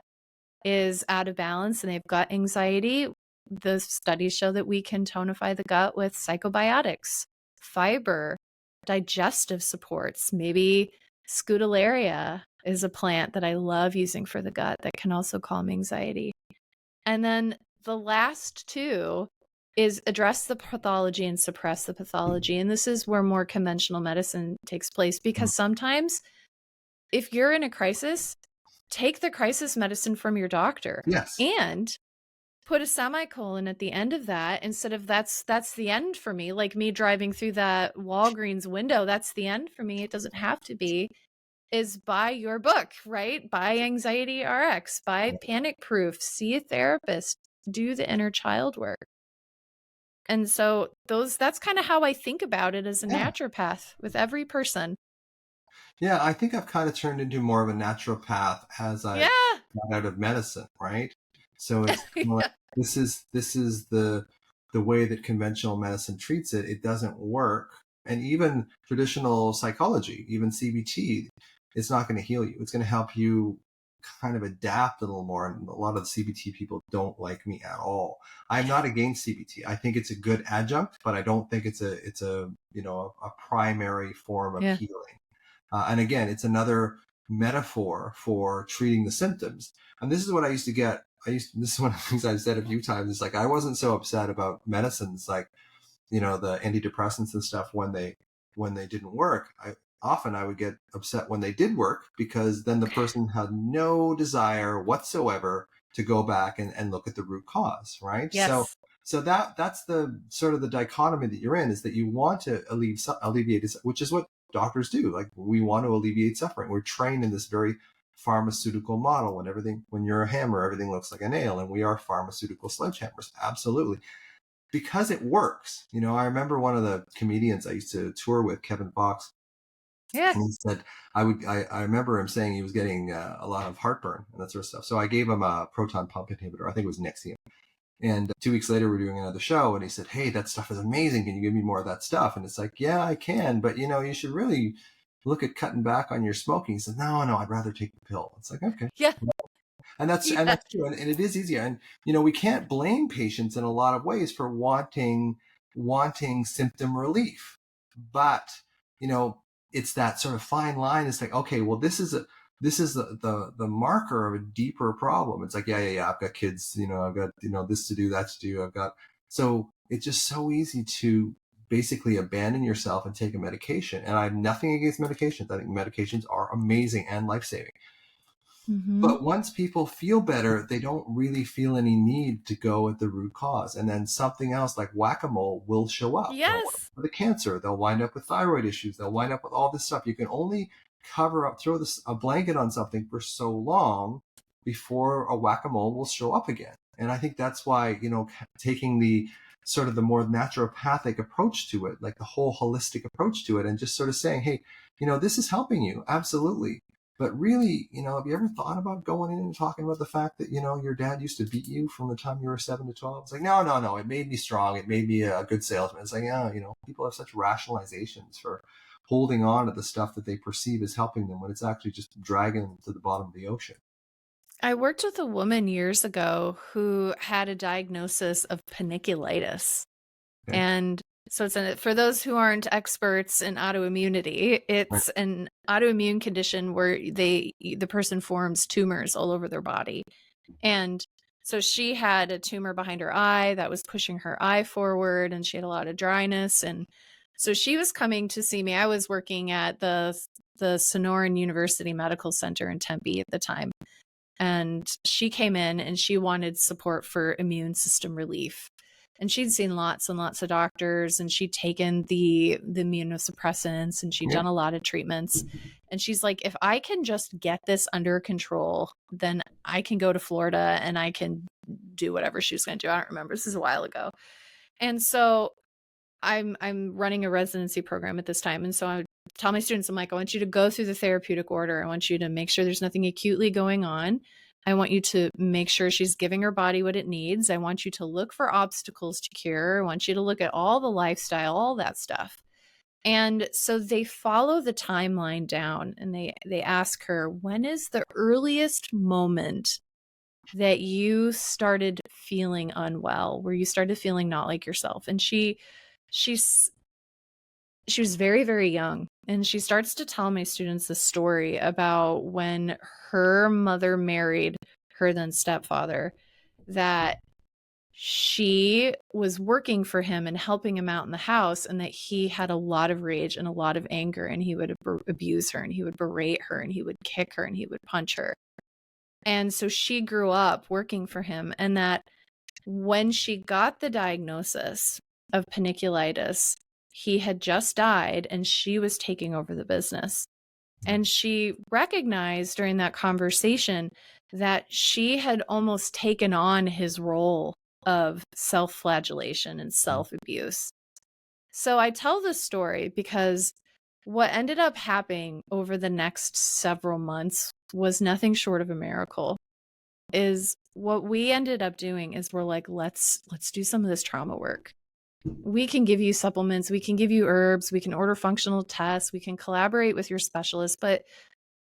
is out of balance and they've got anxiety, the studies show that we can tonify the gut with psychobiotics, fiber, digestive supports. Maybe scutellaria is a plant that I love using for the gut that can also calm anxiety. And then the last two is address the pathology and suppress the pathology. And this is where more conventional medicine takes place, because sometimes if you're in a crisis, take the crisis medicine from your doctor. Yes. And put a semicolon at the end of that instead of that's the end for me, like me driving through that Walgreens window, that's the end for me. It doesn't have to be. Is buy your book, right? Buy Anxiety RX, buy Panic Proof, see a therapist, do the inner child work. And so that's kind of how I think about it as a naturopath with every person. Yeah, I think I've kind of turned into more of a naturopath as I got out of medicine, right? So it's kind of like, this is the way that conventional medicine treats it. It doesn't work. And even traditional psychology, even CBT, it's not going to heal you. It's going to help you kind of adapt a little more. And a lot of the CBT people don't like me at all. I'm not against CBT. I think it's a good adjunct, but I don't think it's a a primary form of healing. And again, it's another metaphor for treating the symptoms. And this is what I used to get. This is one of the things I've said a few times. It's like, I wasn't so upset about medicines, like, the antidepressants and stuff when they didn't work. I would get upset when they did work, because then the person had no desire whatsoever to go back and look at the root cause, right? Yes. So that's the sort of the dichotomy that you're in, is that you want to alleviate it, which is what doctors do. Like, we want to alleviate suffering. We're trained in this very pharmaceutical model. When you're a hammer, everything looks like a nail, and we are pharmaceutical sledgehammers. Absolutely. Because it works. I remember one of the comedians I used to tour with, Kevin Fox. Yeah. And he said, I remember him saying he was getting a lot of heartburn and that sort of stuff. So I gave him a proton pump inhibitor. I think it was Nexium. And 2 weeks later, we're doing another show, and he said, "Hey, that stuff is amazing. Can you give me more of that stuff?" And it's like, "Yeah, I can, but you should really look at cutting back on your smoking." He said, "No, I'd rather take the pill." It's like, okay. Yeah. And that's true. And it is easier. And, we can't blame patients in a lot of ways for wanting symptom relief. But, it's that sort of fine line. It's like, okay, well, this is the marker of a deeper problem. It's like, yeah. I've got kids, I've got, this to do, that to do. So it's just so easy to basically abandon yourself and take a medication. And I have nothing against medications. I think medications are amazing and life-saving. Mm-hmm. But once people feel better, they don't really feel any need to go at the root cause. And then something else like whack-a-mole will show up. They'll wind up Yes. with a cancer. They'll wind up with thyroid issues. They'll wind up with all this stuff. You can only cover up, throw a blanket on something for so long before a whack-a-mole will show up again. And I think that's why, taking the sort of the more naturopathic approach to it, like the whole holistic approach to it, and just sort of saying, hey, this is helping you. Absolutely. But really, have you ever thought about going in and talking about the fact that, your dad used to beat you from the time you were 7 to 12? It's like, no, no, no. It made me strong. It made me a good salesman. It's like, yeah, people have such rationalizations for holding on to the stuff that they perceive as helping them when it's actually just dragging them to the bottom of the ocean. I worked with a woman years ago who had a diagnosis of paniculitis. Okay. And so for those who aren't experts in autoimmunity, Right. it's an autoimmune condition where the person forms tumors all over their body. And so she had a tumor behind her eye that was pushing her eye forward, and she had a lot of dryness. And so she was coming to see me. I was working at the Sonoran University Medical Center in Tempe at the time. And she came in and she wanted support for immune system relief. And she'd seen lots and lots of doctors, and she'd taken the immunosuppressants, and she'd done a lot of treatments. And she's like, if I can just get this under control, then I can go to Florida and I can do whatever she was going to do. I don't remember. This is a while ago. And so I'm running a residency program at this time. And so I would tell my students, I'm like, I want you to go through the therapeutic order. I want you to make sure there's nothing acutely going on. I want you to make sure she's giving her body what it needs. I want you to look for obstacles to cure. I want you to look at all the lifestyle, all that stuff. And so they follow the timeline down, and they ask her, when is the earliest moment that you started feeling unwell, where you started feeling not like yourself? And she was very, very young. And she starts to tell my students the story about when her mother married her then stepfather, that she was working for him and helping him out in the house, and that he had a lot of rage and a lot of anger, and he would abuse her, and he would berate her, and he would kick her, and he would punch her. And so she grew up working for him, and that when she got the diagnosis of paniculitis, he had just died and she was taking over the business. And she recognized during that conversation that she had almost taken on his role of self-flagellation and self-abuse. So I tell this story because what ended up happening over the next several months was nothing short of a miracle. Is what we ended up doing is we're like, let's do some of this trauma work. We can give you supplements, we can give you herbs, we can order functional tests, we can collaborate with your specialist, but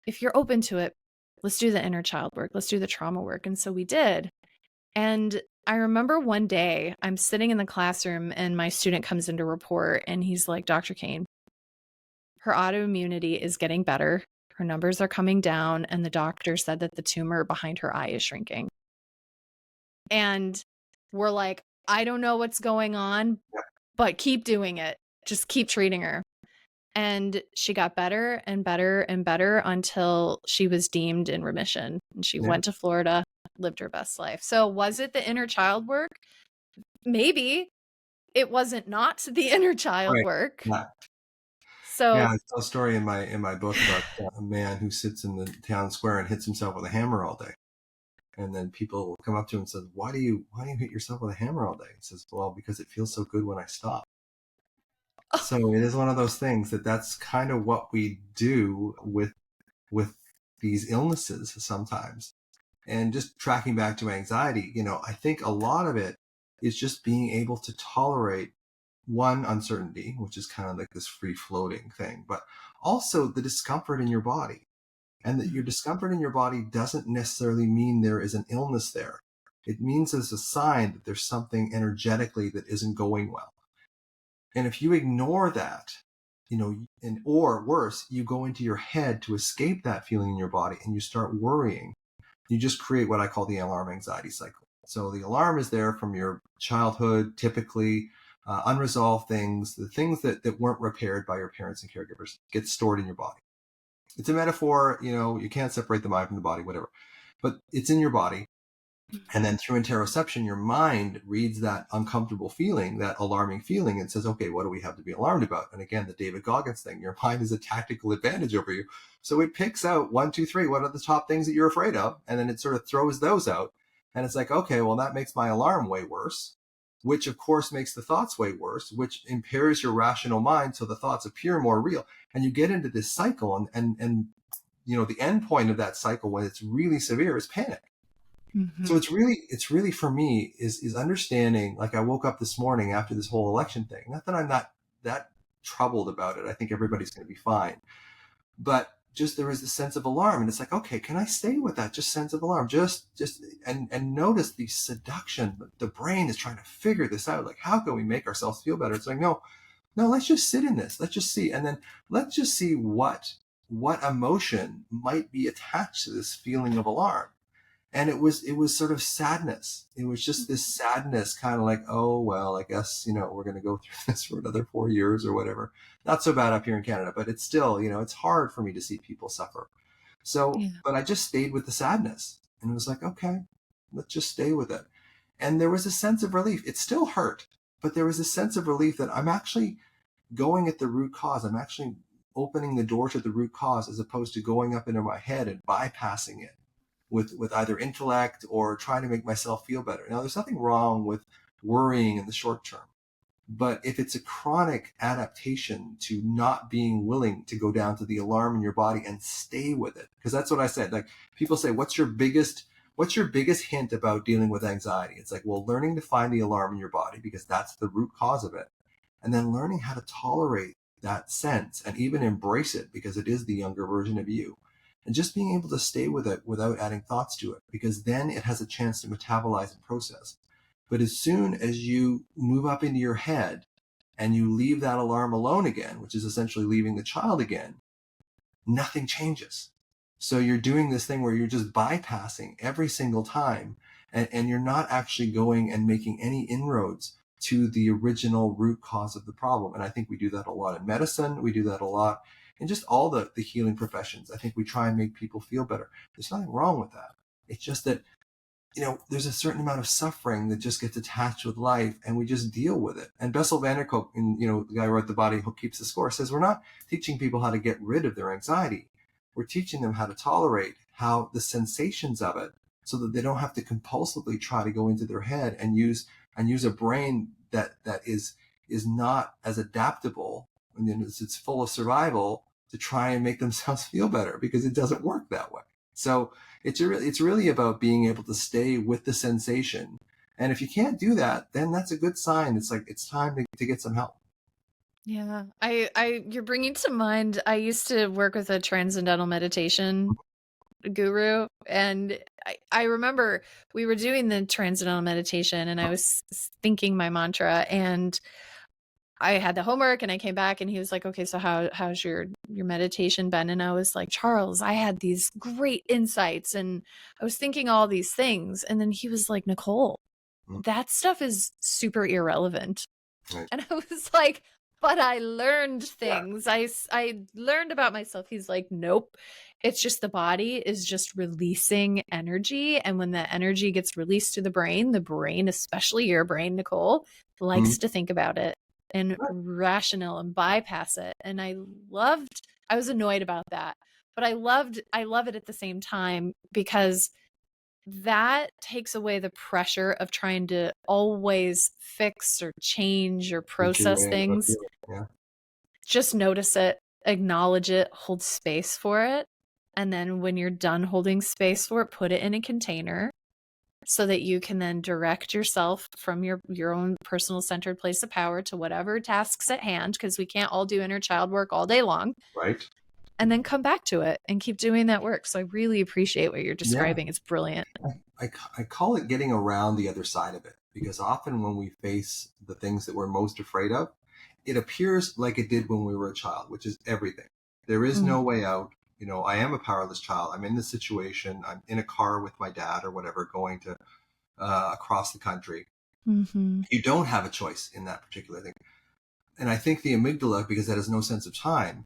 if you're open to it, let's do the inner child work, let's do the trauma work. And so we did. And I remember one day I'm sitting in the classroom and my student comes in to report, and he's like, Dr. Cain, her autoimmunity is getting better. Her numbers are coming down, and the doctor said that the tumor behind her eye is shrinking. And we're like, I don't know what's going on, but keep doing it. Just keep treating her. And she got better and better and better until she was deemed in remission. And she went to Florida, lived her best life. So was it the inner child work? Maybe. It wasn't not the inner child work. Yeah. So I tell a story in my book about a man who sits in the town square and hits himself with a hammer all day. And then people will come up to him and say, why do you hit yourself with a hammer all day? He says, well, because it feels so good when I stop. So it is one of those things that's kind of what we do with these illnesses sometimes. And just tracking back to anxiety, I think a lot of it is just being able to tolerate one, uncertainty, which is kind of like this free floating thing, but also the discomfort in your body. And that your discomfort in your body doesn't necessarily mean there is an illness there. It means it's a sign that there's something energetically that isn't going well. And if you ignore that, or worse, you go into your head to escape that feeling in your body and you start worrying, you just create what I call the alarm anxiety cycle. So the alarm is there from your childhood, typically unresolved things, the things that weren't repaired by your parents and caregivers get stored in your body. It's a metaphor, you can't separate the mind from the body, whatever. But it's in your body. And then through interoception, your mind reads that uncomfortable feeling, that alarming feeling, and says, okay, what do we have to be alarmed about? And again, the David Goggins thing, your mind is a tactical advantage over you. So it picks out 1, 2, 3, what are the top things that you're afraid of? And then it sort of throws those out. And it's like, okay, well, that makes my alarm way worse, which of course makes the thoughts way worse, which impairs your rational mind. So the thoughts appear more real. And you get into this cycle. And the end point of that cycle, when it's really severe, is panic. So it's really for me is understanding. Like, I woke up this morning after this whole election thing. Not that I'm not that troubled about it. I think everybody's going to be fine. But just there was this sense of alarm, and it's like, okay, can I stay with that just sense of alarm? Just and notice the seduction. The brain is trying to figure this out. Like, how can we make ourselves feel better? It's like, no, let's just sit in this. Let's just see, and then let's just see what emotion might be attached to this feeling of alarm. And it was sort of sadness. It was just this sadness, kind of like, oh well, I guess we're going to go through this for another 4 years or whatever. Not so bad up here in Canada, but it's still, it's hard for me to see people suffer. So, Yeah. but I just stayed with the sadness, and it was like, okay, let's just stay with it. And there was a sense of relief. It still hurt, but there was a sense of relief that I'm actually going at the root cause. I'm actually opening the door to the root cause, as opposed to going up into my head and bypassing it with either intellect or trying to make myself feel better. Now, there's nothing wrong with worrying in the short term, but if it's a chronic adaptation to not being willing to go down to the alarm in your body and stay with it, because that's what I said. Like, people say, what's your biggest hint about dealing with anxiety? It's like, well, learning to find the alarm in your body, because that's the root cause of it, and then learning how to tolerate that sense and even embrace it, because it is the younger version of you, and just being able to stay with it without adding thoughts to it, because then it has a chance to metabolize and process. But as soon as you move up into your head and you leave that alarm alone again, which is essentially leaving the child again, nothing changes. So you're doing this thing where you're just bypassing every single time, and you're not actually going and making any inroads to the original root cause of the problem. And I think we do that a lot in medicine. We do that a lot in just all the healing professions. I think we try and make people feel better. There's nothing wrong with that. It's just that, there's a certain amount of suffering that just gets attached with life, and we just deal with it. And Bessel van der Kolk, the guy who wrote The Body Keeps the Score, says we're not teaching people how to get rid of their anxiety. We're teaching them how to tolerate how the sensations of it, so that they don't have to compulsively try to go into their head and use a brain that is not as adaptable, and then it's full of survival, to try and make themselves feel better, because it doesn't work that way. So it's really about being able to stay with the sensation. And if you can't do that, then that's a good sign. It's like, it's time to get some help. Yeah. You're bringing to mind, I used to work with a transcendental meditation guru, and I remember we were doing the transcendental meditation, and I was thinking my mantra, and I had the homework, and I came back, and he was like, okay, so how's your meditation been? And I was like, Charles, I had these great insights, and I was thinking all these things. And then he was like, Nicole, that stuff is super irrelevant. Right. And I was like, but I learned things. Yeah. I learned about myself. He's like, nope. It's just the body is just releasing energy. And when that energy gets released to the brain, especially your brain, Nicole, likes to think about it and rational and bypass it. And I was annoyed about that, but I love it at the same time, because that takes away the pressure of trying to always fix or change or process things. Yeah. Just notice it, acknowledge it, hold space for it. And then when you're done holding space for it, put it in a container, so that you can then direct yourself from your own personal centered place of power to whatever tasks at hand, because we can't all do inner child work all day long. Right. And then come back to it and keep doing that work. So I really appreciate what you're describing. It's brilliant. I call it getting around the other side of it, because often when we face the things that we're most afraid of, it appears like it did when we were a child, which is everything. There is no way out. I am a powerless child. I'm in this situation. I'm in a car with my dad or whatever, going to across the country. You don't have a choice in that particular thing. And I think the amygdala, because that has no sense of time,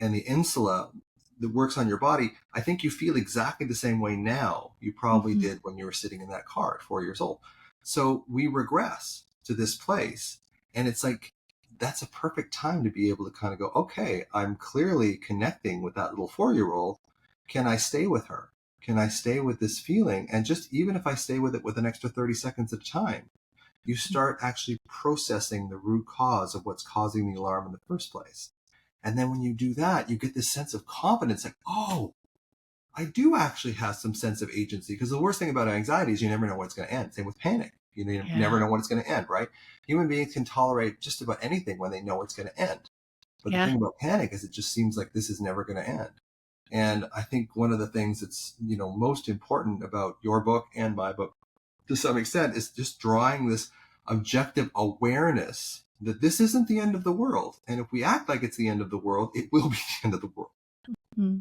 and the insula, that works on your body, I think you feel exactly the same way now you probably Mhm. did when you were sitting in that car at 4 years old. So we regress to this place. And it's like, that's a perfect time to be able to kind of go, okay, I'm clearly connecting with that little 4 year old. Can I stay with her? Can I stay with this feeling? And just even if I stay with it with an extra 30 seconds at a time, you start actually processing the root cause of what's causing the alarm in the first place. And then when you do that, you get this sense of confidence, like, oh, I do actually have some sense of agency. Because the worst thing about anxiety is you never know when it's going to end. Same with panic. You never Yeah. know when it's going to end, right? Human beings can tolerate just about anything when they know it's going to end. But the Yeah. thing about panic is it just seems like this is never going to end. And I think one of the things that's, most important about your book and my book to some extent is just drawing this objective awareness that this isn't the end of the world. And if we act like it's the end of the world, it will be the end of the world. Mm.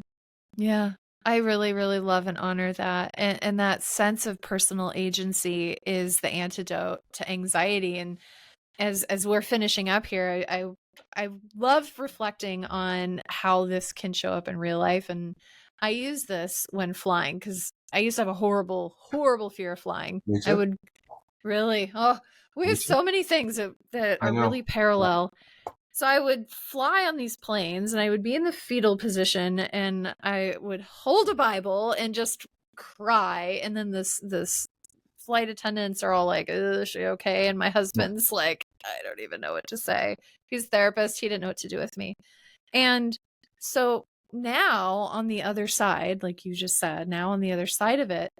Yeah. I really, really love and honor that. And that sense of personal agency is the antidote to anxiety. And as we're finishing up here, I love reflecting on how this can show up in real life. And I use this when flying because I used to have a horrible, horrible fear of flying. Me I too. would really, we Me have too. so many things that I are know. really parallel. So I would fly on these planes and I would be in the fetal position and I would hold a Bible and just cry. And then this flight attendants are all like, is she okay? And my Yeah. husband's like, I don't even know what to say. He's a therapist. He didn't know what to do with me. And so now on the other side, like you just said, now on the other side of it,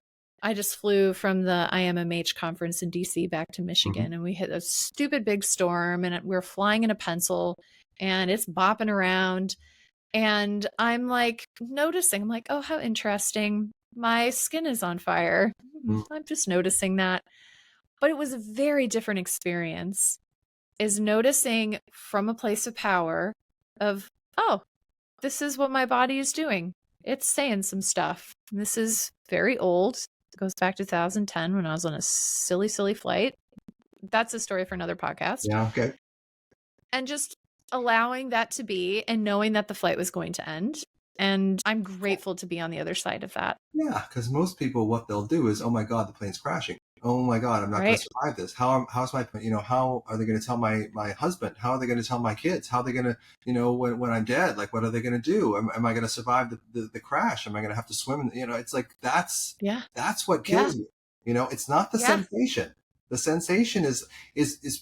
I just flew from the IMMH conference in DC back to Mm-hmm. Michigan and we hit a stupid big storm and we're flying in a pencil and it's bopping around. And I'm like noticing, I'm like, oh, how interesting. My skin is on fire. I'm just noticing that. But it was a very different experience, is noticing from a place of power of, oh, this is what my body is doing. It's saying some stuff. And this is very old. It goes back to 2010 when I was on a silly, silly flight. That's a story for another podcast. Yeah. Okay. And just allowing that to be and knowing that the flight was going to end. And I'm grateful to be on the other side of that. Yeah, because most people, what they'll do is, oh my God, the plane's crashing. Oh my God, I'm not going to Right. survive this. How's my, how are they going to tell my husband? How are they going to tell my kids? How are they going to, when I'm dead, like, what are they going to do? Am I going to survive the crash? Am I going to have to swim? It's like, Yeah. that's what Yeah. kills you. It's not the Yeah. sensation. The sensation is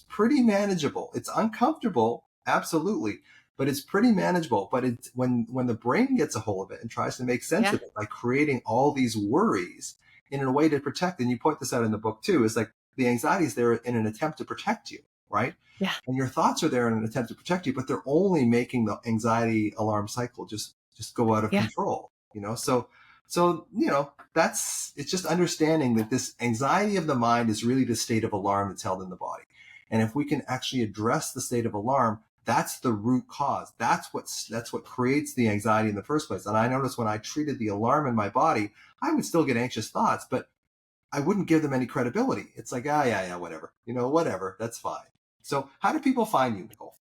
pretty manageable. It's uncomfortable. Absolutely. But it's pretty manageable. But it's when the brain gets a hold of it and tries to make sense Yeah. of it by creating all these worries in a way to protect, and you point this out in the book too, is like the anxiety is there in an attempt to protect you, right? Yeah. And your thoughts are there in an attempt to protect you, but they're only making the anxiety alarm cycle just go out of Yeah. control, so it's just understanding that this anxiety of the mind is really the state of alarm that's held in the body. And if we can actually address the state of alarm, that's the root cause. That's what creates the anxiety in the first place. And I noticed when I treated the alarm in my body, I would still get anxious thoughts, but I wouldn't give them any credibility. It's like, yeah, whatever, whatever, that's fine. So how do people find you, Nicole?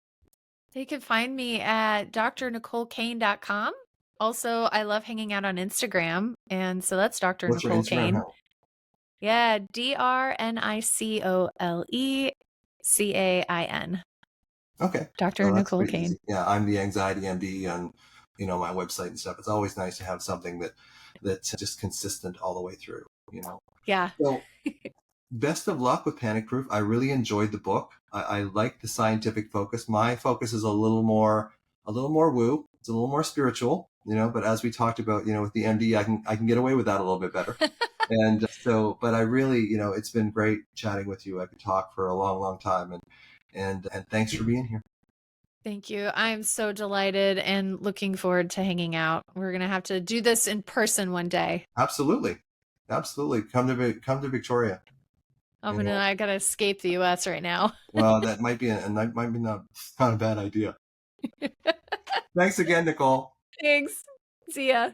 They can find me at drnicolecain.com. Also, I love hanging out on Instagram. And so that's Dr. What's your Nicole Instagram Cain. handle? Yeah, DrNicoleCain. Okay. Dr. So that's Nicole pretty Cain. easy. Yeah, I'm the anxiety MD on, my website and stuff. It's always nice to have something that's just consistent all the way through. Yeah. So best of luck with Panic Proof. I really enjoyed the book. I like the scientific focus. My focus is a little more woo. It's a little more spiritual, but as we talked about, with the MD, I can get away with that a little bit better. And so, but I really, it's been great chatting with you. I could talk for a long, long time, and thanks for being here. Thank you. I'm so delighted and looking forward to hanging out. We're going to have to do this in person one day. Absolutely. Absolutely. Come to Victoria. I got to escape the US right now. Well, that might be not a bad idea. Thanks again, Nicole. Thanks. See ya.